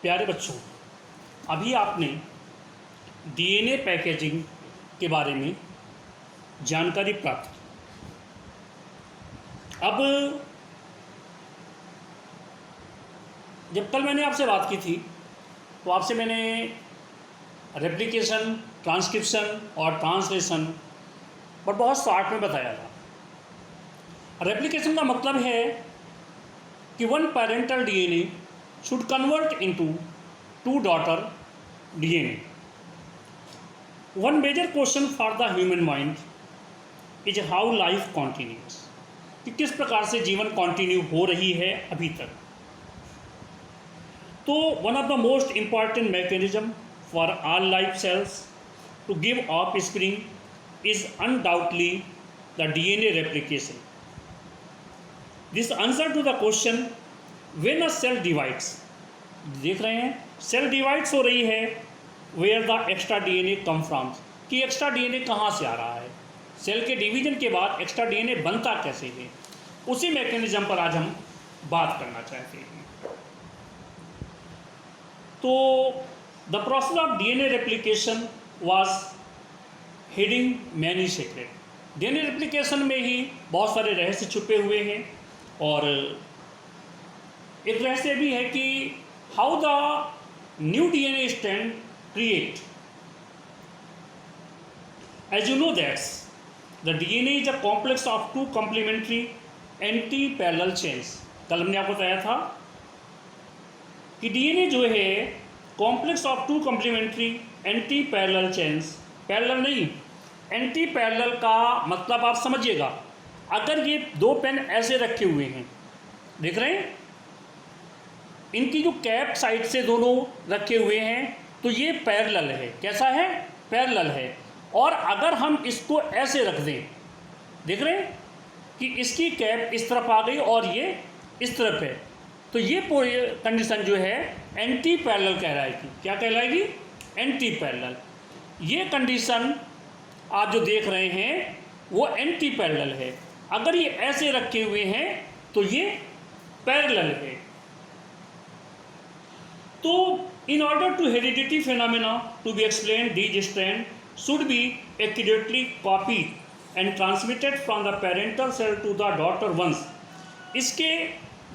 प्यारे बच्चों, अभी आपने डीएनए पैकेजिंग के बारे में जानकारी प्राप्त की। अब जब कल मैंने आपसे बात की थी तो आपसे मैंने रेप्लिकेशन, ट्रांसक्रिप्शन और ट्रांसलेशन पर बहुत शॉर्ट में बताया था। रेप्लिकेशन का मतलब है कि one parental DNA should convert into two daughter DNA. One major question for the human mind is how life continues. कि किस प्रकार से जीवन कंटिन्यू हो रही है अभी तक। तो one of the most important mechanism for all life cells to give offspring is undoubtedly the DNA replication. This answer to the question when a cell divides, देख रहे हैं सेल डिवाइड्स हो रही है, where the extra DNA come from, कि extra DNA कहाँ से आ रहा है, सेल के डिवीजन के बाद एक्स्ट्रा डीएनए बनता कैसे है, उसी मैकेनिज्म पर आज हम बात करना चाहते हैं। तो the process of DNA replication was heading many secret. DNA replication में ही बहुत सारे रहस्य छुपे हुए हैं, और एक रहस्य भी है कि how the new DNA strand create. As you know that's the DNA is a complex of two complementary anti parallel chains. कल हमने आपको बताया था कि डीएनए जो है complex of two complementary anti parallel chains, parallel नहीं, एंटी पैरेलल का मतलब आप समझिएगा, अगर ये दो पेन ऐसे रखे हुए हैं, देख रहे हैं, इनकी जो कैप साइड से दोनों रखे हुए हैं, तो ये पैरेलल है। कैसा है? पैरेलल है। और अगर हम इसको ऐसे रख दें, देख रहे हैं कि इसकी कैप इस तरफ आ गई और ये इस तरफ है, तो ये पूरी कंडीशन जो है एंटी पैरेलल कहलाएगी। क्या कहलाएगी? Anti parallel. ये कंडीशन आप जो देख रहे हैं वो एंटी पैरेलल है। अगर ये ऐसे रखे हुए हैं तो ये पैरेलल है। तो in order to heredity phenomena to be explained, these strands should be accurately copied and transmitted from the parental cell to the daughter ones. इसके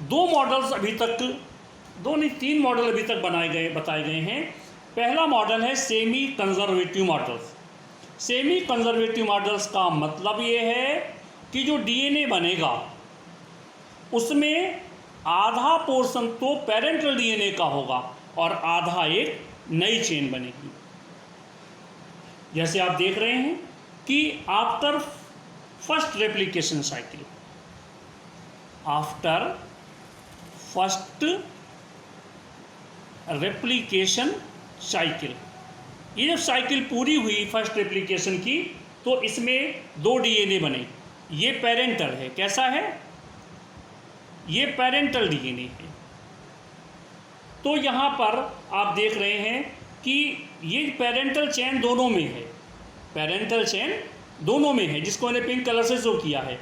दो मॉडल्स अभी तक, दो नहीं तीन मॉडल अभी तक बताए गए हैं। पहला मॉडल है semi conservative models. Semi conservative models का मतलब ये है कि जो डीएनए बनेगा उसमें आधा पोर्शन तो पेरेंटल डीएनए का होगा और आधा एक नई चेन बनेगी। जैसे आप देख रहे हैं कि after first replication cycle, after first replication cycle, ये जब साइकिल पूरी हुई फर्स्ट रेप्लिकेशन की, तो इसमें दो डीएनए बने। ये पेरेंटल है। कैसा है? ये पेरेंटल डीएनए है। तो यहाँ पर आप देख रहे हैं कि ये पेरेंटल चेन दोनों में है, पेरेंटल चेन दोनों में है, जिसको मैंने पिंक कलर से शो किया है,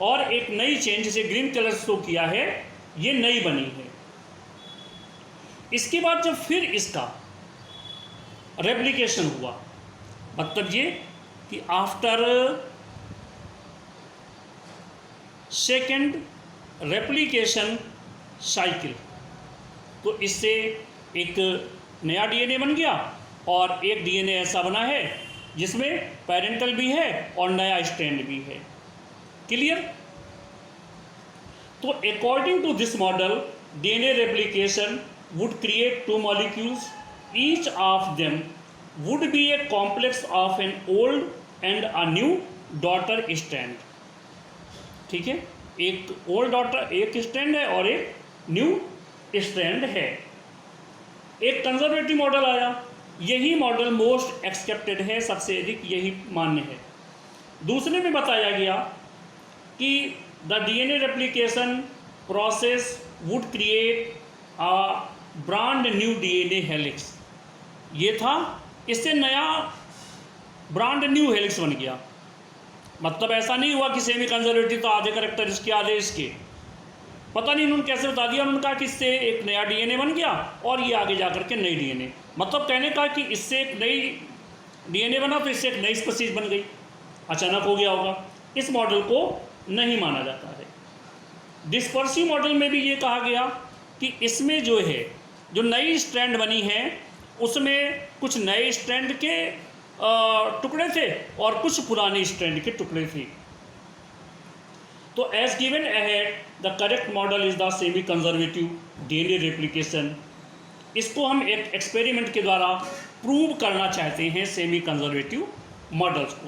और एक नई चेन जिसे ग्रीन कलर से शो किया है, ये नई बनी है। इसके बाद जब फिर इसका रेप्लिकेशन हुआ, मतलब ये कि आफ्टर सेकेंड रेप्लिकेशन साइकिल, तो इससे एक नया डीएनए बन गया और एक डीएनए ऐसा बना है जिसमें पेरेंटल भी है और नया स्ट्रैंड भी है। क्लियर? तो according to this model, DNA replication would create two molecules, each of them would be a complex of an old and a new daughter strand. ठीक है, एक ओल्ड डॉटर एक स्ट्रैंड है और एक न्यू स्ट्रैंड है। एक कंजर्वेटिव मॉडल आया, यही मॉडल मोस्ट एक्सेप्टेड है, सबसे अधिक यही मान्य है। दूसरे में बताया गया कि the DNA replication process would create a brand new DNA helix. ये था, इससे नया ब्रांड न्यू हेलिक्स बन गया। मतलब ऐसा नहीं हुआ कि सेमी कंजर्वेटिव तो आधे करेक्टर इसके आधे इसके, पता नहीं इन्होंने कैसे बता दिया, उन्होंने कहा कि इससे एक नया डीएनए बन गया और ये आगे जा करके नई डीएनए, मतलब कहने का कि इससे एक नई डीएनए बना तो इससे एक नई स्पीशीज बन गई, अचानक हो गया होगा। इस मॉडल को नहीं माना जाता है। डिस्पर्सिव मॉडल में भी ये कहा गया कि इसमें जो है जो नई स्ट्रैंड बनी है उसमें कुछ नए स्ट्रैंड के टुकड़े थे और कुछ पुराने स्ट्रैंड के टुकड़े थे। तो as given ahead the correct model is the semi conservative DNA replication. इसको हम एक एक्सपेरिमेंट के द्वारा प्रूव करना चाहते हैं, सेमी कंजर्वेटिव मॉडल्स को।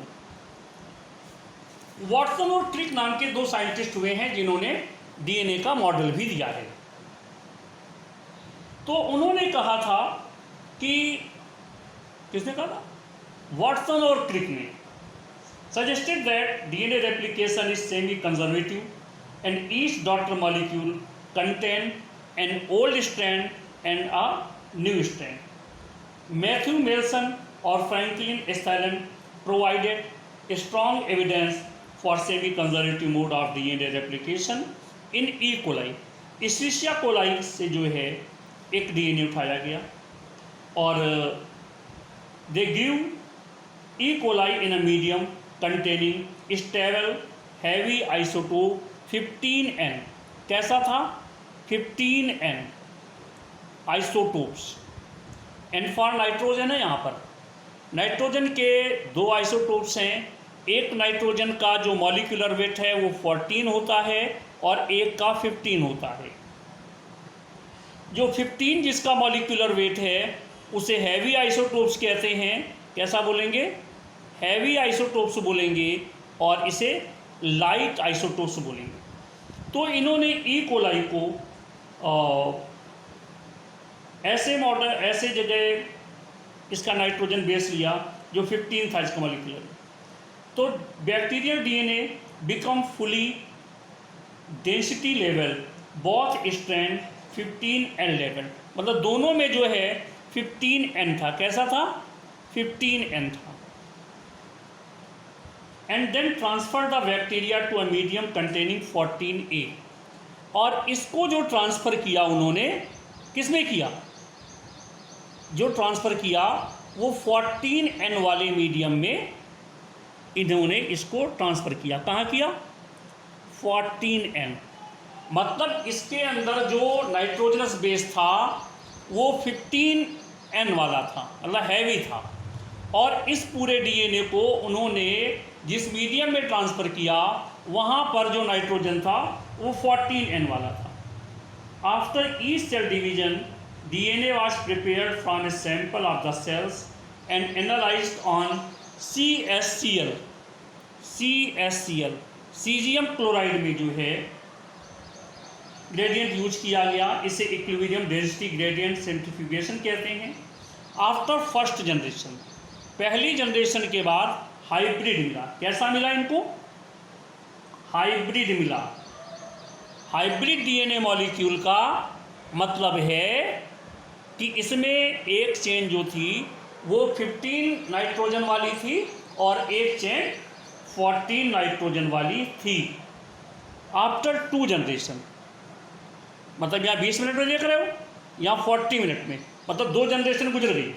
वॉटसन और क्रिक नाम के दो साइंटिस्ट हुए हैं जिन्होंने डीएनए का मॉडल भी दिया है। तो उन्होंने कहा था कि, किसने कहा था? वॉटसन और क्रिक ने suggested that DNA replication is semi-conservative and each daughter molecule contain an old strand and a new strand. Matthew Melson or Franklin Stellan provided strong evidence for semi-conservative mode of DNA replication in E. coli. Escherichia coli से जो है एक DNA उठाया गया और they give E. coli in a medium containing stable heavy isotope 15N। कैसा था? 15N isotopes. N for nitrogen है, यहाँ पर नाइट्रोजन के दो आइसोटोप्स हैं। एक नाइट्रोजन का जो मॉलिक्यूलर वेट है वो 14 होता है और एक का 15 होता है। जो 15 जिसका मॉलिक्यूलर वेट है उसे हैवी आइसोटोप्स कहते हैं। कैसा बोलेंगे? हैवी आइसोटोप्स बोलेंगे और इसे लाइट आइसोटोप्स बोलेंगे। तो इन्होंने ई कोलाई को ऐसे जगह इसका नाइट्रोजन बेस लिया जो 15 था इसका मॉलिक्यूलर। तो bacterial DNA become fully density level both strand 15N level, मतलब दोनों में जो है 15N था। कैसा था? 15N था। And then transfer the bacteria to a medium containing 14A। और इसको जो ट्रांसफ़र किया उन्होंने, किसमें किया? जो ट्रांसफ़र किया वो 14N वाले मीडियम में इन्होंने इसको ट्रांसफ़र किया। कहाँ किया? 14N। मतलब इसके अंदर जो नाइट्रोजनस बेस था वो 15N वाला था, मतलब हैवी था। और इस पूरे डीएनए को उन्होंने जिस मीडियम में ट्रांसफ़र किया वहाँ पर जो नाइट्रोजन था वो 14N वाला था। After each cell division DNA was prepared from a sample of the cells and analysed on CSCl। Caesium chloride में जो है ग्रेडियंट यूज किया गया। इसे इक्विलिब्रियम डेंसिटी ग्रेडियंट सेंट्रीफ्यूगेशन कहते हैं। आफ्टर फर्स्ट जनरेशन, पहली जनरेशन के बाद हाइब्रिड मिला। कैसा मिला इनको? हाइब्रिड मिला। हाइब्रिड डीएनए मॉलिक्यूल का मतलब है कि इसमें एक चेन जो थी वो 15 नाइट्रोजन वाली थी और एक चेन 14 नाइट्रोजन वाली थी। आफ्टर 2 जनरेशन, मतलब यहाँ 20 मिनट में देख रहे हो, यहाँ 40 मिनट में, मतलब 2 जनरेशन गुजर गई।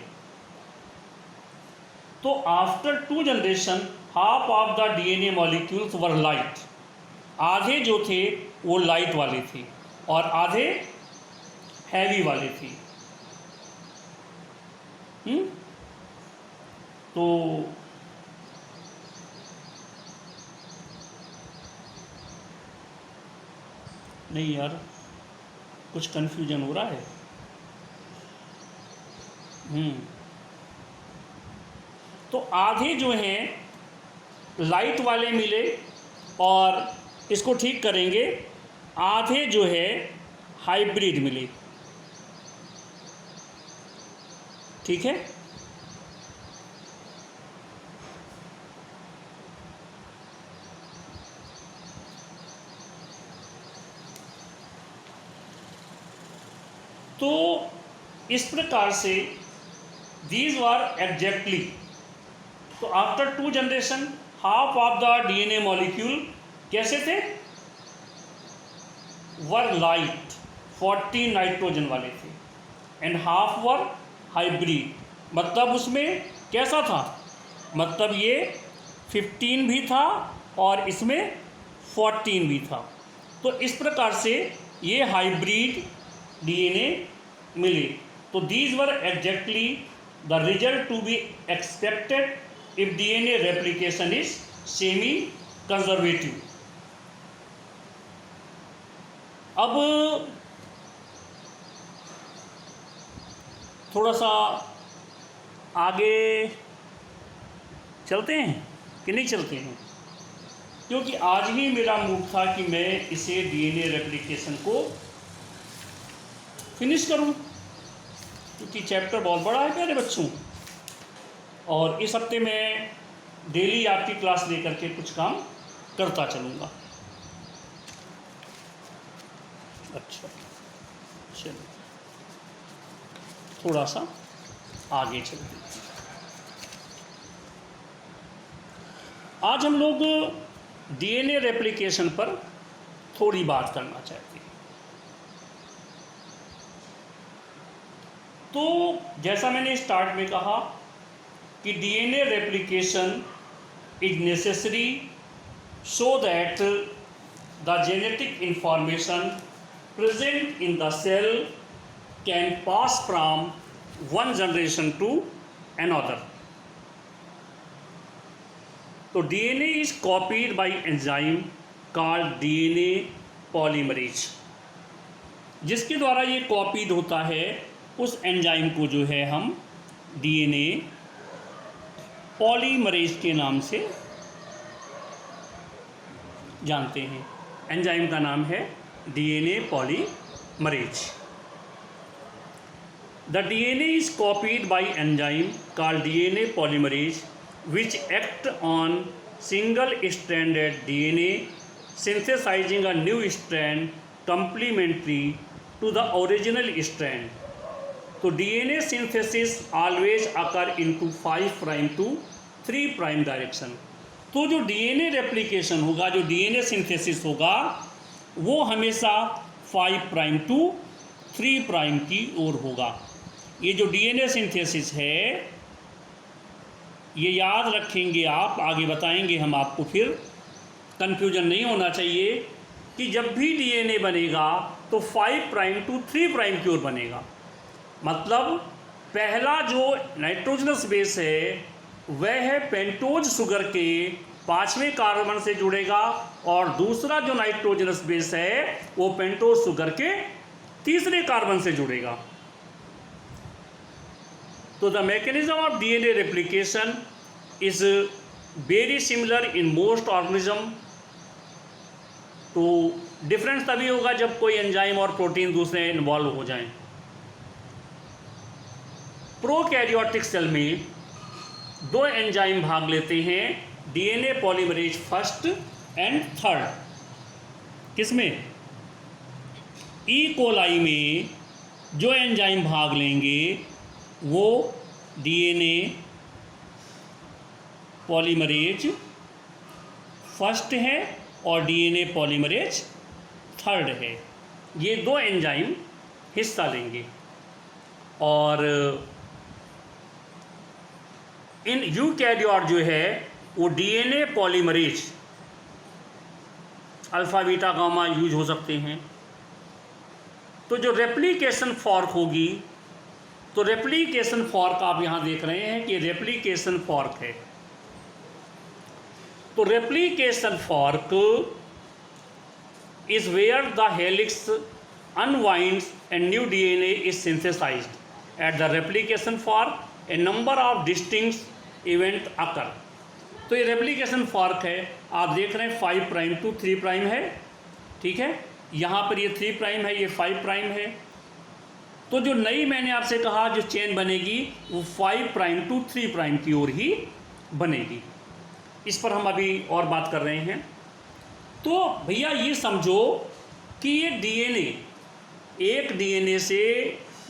तो after 2 generation half of the DNA molecules were light. आधे जो थे वो लाइट वाले थे और आधे हैवी वाले थे। तो नहीं यार, कुछ कन्फ्यूजन हो रहा है। तो आधे जो हैं लाइट वाले मिले और इसको ठीक करेंगे, आधे जो है हाइब्रिड मिले। ठीक है। तो इस प्रकार से दीज वर एग्जैक्टली, तो after 2 generation half of the DNA molecule कैसे थे? वर लाइट, 40 नाइट्रोजन वाले थे, एंड हाफ वर हाइब्रिड। मतलब उसमें कैसा था, मतलब ये 15 भी था और इसमें 14 भी था। तो इस प्रकार से ये हाइब्रिड डीएनए मिले। तो these were exactly the result to be expected if DNA replication is semi conservative. अब थोड़ा सा आगे चलते हैं कि नहीं चलते हैं, क्योंकि आज ही मेरा मूड था कि मैं इसे डीएनए रेप्लिकेशन को फिनिश करूं, क्योंकि चैप्टर बहुत बड़ा है प्यारे बच्चों, और इस हफ्ते मैं डेली आपकी क्लास लेकर के कुछ काम करता चलूँगा। अच्छा चलो थोड़ा सा आगे चलते हैं। आज हम लोग डीएनए रेप्लिकेशन पर थोड़ी बात करना चाहते हैं। तो जैसा मैंने स्टार्ट में कहा कि DNA replication is necessary so that the genetic information present in the cell can pass from one generation to another. तो DNA is copied by enzyme called DNA polymerase, जिसके द्वारा ये कॉपीड होता है उस एंजाइम को जो है हम डीएनए पॉलीमरेज के नाम से जानते हैं। एंजाइम का नाम है DNA polymerase. The DNA is copied by enzyme called DNA polymerase which act on single-stranded DNA, synthesizing a new strand complementary to the original strand. तो DNA synthesis always occur into 5' to 3' direction। तो जो DNA replication होगा, जो DNA synthesis होगा, वो हमेशा 5' to 3' की ओर होगा। ये जो DNA synthesis है, ये याद रखेंगे आप, आगे बताएंगे हम आपको, फिर कन्फ्यूजन नहीं होना चाहिए कि जब भी डीएनए बनेगा तो 5' टू 3' की ओर बनेगा। मतलब पहला जो नाइट्रोजनस बेस है वह है पेंटोज शुगर के 5वें कार्बन से जुड़ेगा, और दूसरा जो नाइट्रोजनस बेस है वो पेंटोज शुगर के 3रे कार्बन से जुड़ेगा। तो the mechanism of DNA replication is very similar in most organism. तो डिफरेंस तभी होगा जब कोई एंजाइम और प्रोटीन दूसरे इन्वॉल्व हो जाएं। प्रोकैरियोटिक सेल में 2 एंजाइम भाग लेते हैं, DNA polymerase first and third. किसमें? ई कोलाई में जो एंजाइम भाग लेंगे वो डीएनए पॉलीमरेज फर्स्ट है और डीएनए पॉलीमरेज थर्ड है। ये 2 एंजाइम हिस्सा लेंगे, और इन यूकैरियोट जो है वो DNA polymerase alpha beta gamma use हो सकते हैं। तो जो रेप्लिकेशन फॉर्क होगी, तो रेप्लिकेशन फॉर्क आप यहाँ देख रहे हैं कि रेप्लिकेशन फॉर्क है। तो replication fork is where the helix unwinds and new DNA is synthesised. At the replication fork a number of distinct event occur. तो ये रेप्लिकेशन फॉर्क है, आप देख रहे हैं 5' टू 3' है, ठीक है। यहाँ पर ये 3' है, ये 5' है। तो जो नई मैंने आपसे कहा जो चेन बनेगी वो 5' टू 3' की ओर ही बनेगी। इस पर हम अभी और बात कर रहे हैं। तो भैया ये समझो कि ये डीएनए, एक डीएनए से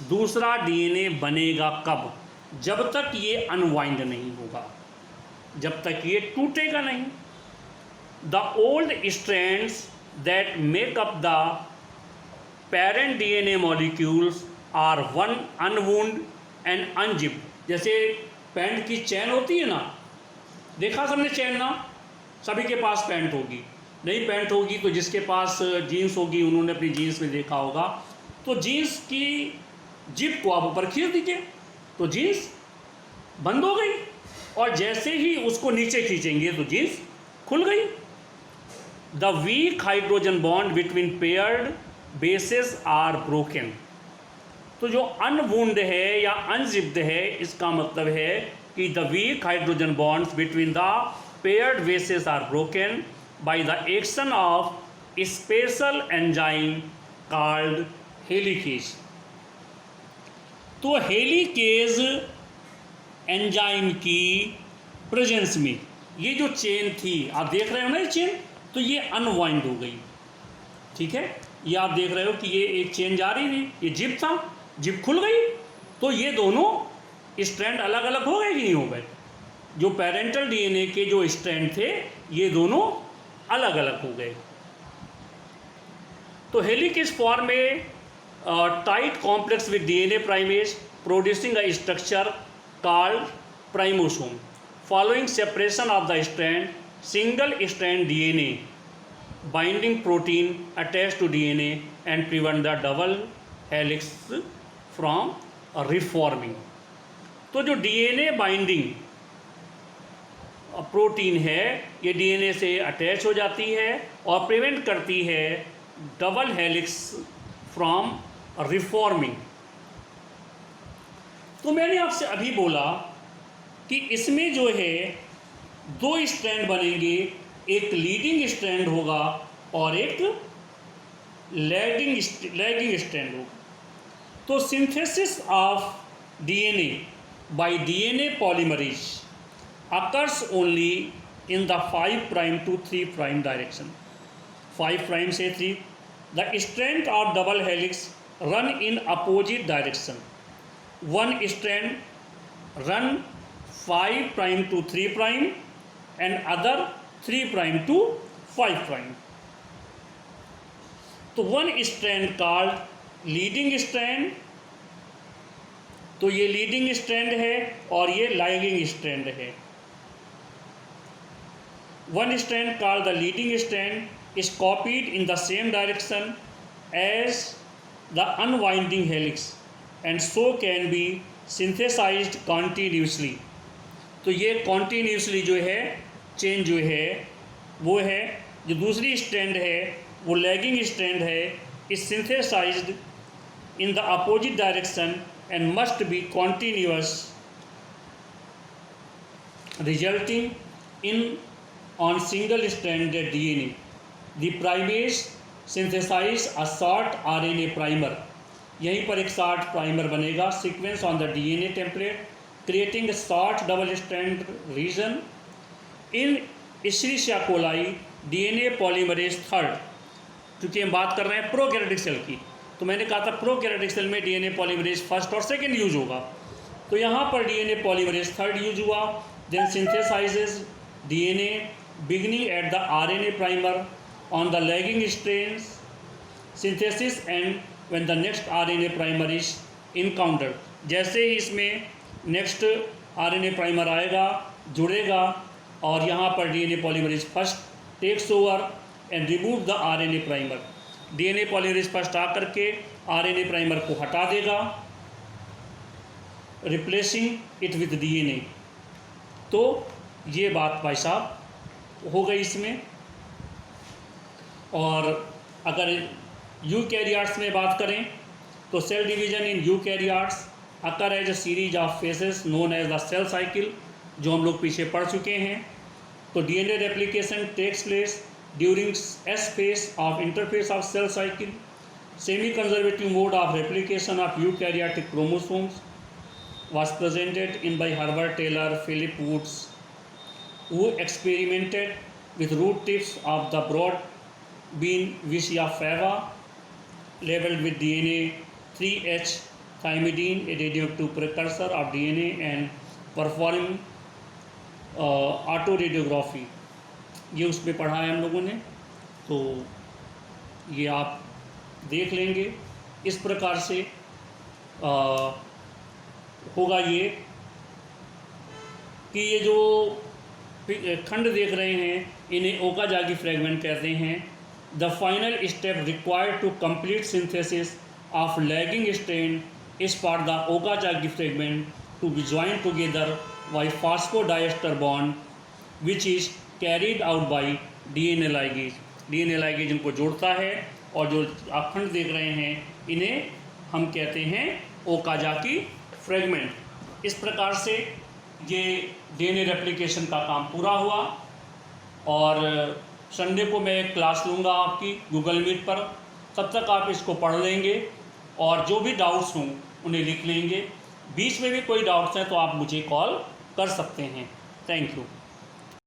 दूसरा डीएनए बनेगा कब? जब तक ये अनवाइंड नहीं होगा, जब तक ये टूटेगा नहीं। The old strands that make up the parent DNA molecules are one unwound and unzipped. जैसे पैंट की चैन होती है ना, देखा सबने चैन ना, सभी के पास पैंट होगी, नहीं पैंट होगी तो जिसके पास जीन्स होगी उन्होंने अपनी जीन्स में देखा होगा, तो जीन्स की जिप को आप ऊपर खींच दीजिए तो जीन्स बंद हो गई, और जैसे ही उसको नीचे खींचेंगे तो जीन्स खुल गई। The weak hydrogen bond between paired bases are broken. तो जो अनवुंड है या अनजिप्ड है, इसका मतलब है कि the weak hydrogen bonds between the paired bases are broken by the action of special enzyme called helicase. तो हेलिकेज एंजाइम की प्रेजेंस में ये जो चेन थी, आप देख रहे हो ना ये चेन, तो ये अनवाइंड हो गई, ठीक है। ये आप देख रहे हो कि ये एक चेन जा रही थी, ये जिप था, जिप खुल गई, तो ये दोनों स्ट्रैंड अलग अलग हो गए कि नहीं हो गए। जो पेरेंटल डीएनए के जो स्ट्रैंड थे ये दोनों अलग अलग हो गए। तो हेलिकेज फॉर्म में tight complex with DNA primase producing a structure called primosome. Following separation of the strand, single strand DNA binding protein attached to DNA and prevent the double helix from reforming. तो जो DNA binding protein है ये DNA से attach हो जाती है और prevent करती है डबल हेलिक्स फ्रॉम रिफॉर्मिंग। तो मैंने आपसे अभी बोला कि इसमें जो है दो स्ट्रैंड बनेंगे, एक लीडिंग स्ट्रैंड होगा और एक लैगिंग स्ट्रैंड होगा। तो synthesis of DNA by DNA polymerase occurs only in the 5 prime to 3 prime direction. 5 prime से 3 the strand of double helix run in opposite direction. One strand run 5 prime to 3 prime and other 3 prime to 5 prime. तो one strand called leading strand, तो ये leading strand है और ये lagging strand है। One strand called the leading strand is copied in the same direction as the unwinding helix and so can be synthesized continuously। तो ये continuously जो है चेन जो है वो है, जो दूसरी स्ट्रैंड है वो लैगिंग स्ट्रैंड है, is synthesized in the opposite direction and must be continuous, resulting in on single stranded DNA. The primase synthesize a short RNA primer। यहीं पर एक शॉर्ट प्राइमर बनेगा, sequence on the DNA template creating short double strand region in Escherichia coli DNA polymerase third. क्योंकि हम बात कर रहे हैं प्रोकैरियोटिक सेल की, तो मैंने कहा था प्रोकैरियोटिक सेल में डीएनए पॉलीमरेज फर्स्ट और सेकंड यूज होगा, तो यहाँ पर डीएनए पॉलीमरेज थर्ड यूज हुआ। Then synthesises DNA beginning at the RNA primer on the lagging strands synthesis and when the next RNA primer is encountered। जैसे ही इसमें next RNA primer आएगा, जुड़ेगा, और यहाँ पर DNA polymerase first takes over and remove the RNA primer. DNA polymerase first आकर के RNA primer को हटा देगा, रिप्लेसिंग इट विद DNA। तो ये बात भाई साहब हो गई इसमें। और अगर यूकैरियोट्स में बात करें तो cell division in eukaryotes occur as a series of phases known as the cell cycle, जो हम लोग पीछे पढ़ चुके हैं। तो DNA replication takes place during S phase of interphase of cell cycle. Semi conservative mode of replication of eukaryotic chromosomes was presented in by Herbert Taylor, Philip Woods, who experimented with root tips of the broad bean Vicia fava labeled with DNA 3H thymidine, a radioactive precursor of DNA, and performing ऑटोरेडियोग्राफी। ये उसमें पढ़ा है हम लोगों ने, तो ये आप देख लेंगे। इस प्रकार से होगा ये कि ये जो खंड देख रहे हैं इन्हें ओकाजाकी फ्रेगमेंट कहते हैं। The final step required to complete synthesis of lagging strand is for the Okazaki fragment to be joined together by phosphodiester bond which is carried out by DNA ligase. DNA ligase इनको जोड़ता है और जो आप खंड देख रहे हैं इन्हें हम कहते हैं ओकाजाकी फ्रेगमेंट। इस प्रकार से ये डीएनए रेप्लिकेशन का काम पूरा हुआ और संडे को मैं क्लास लूँगा आपकी गूगल मीट पर। तब तक आप इसको पढ़ लेंगे और जो भी डाउट्स हों उन्हें लिख लेंगे। बीच में भी कोई डाउट्स हैं तो आप मुझे कॉल कर सकते हैं। Thank you.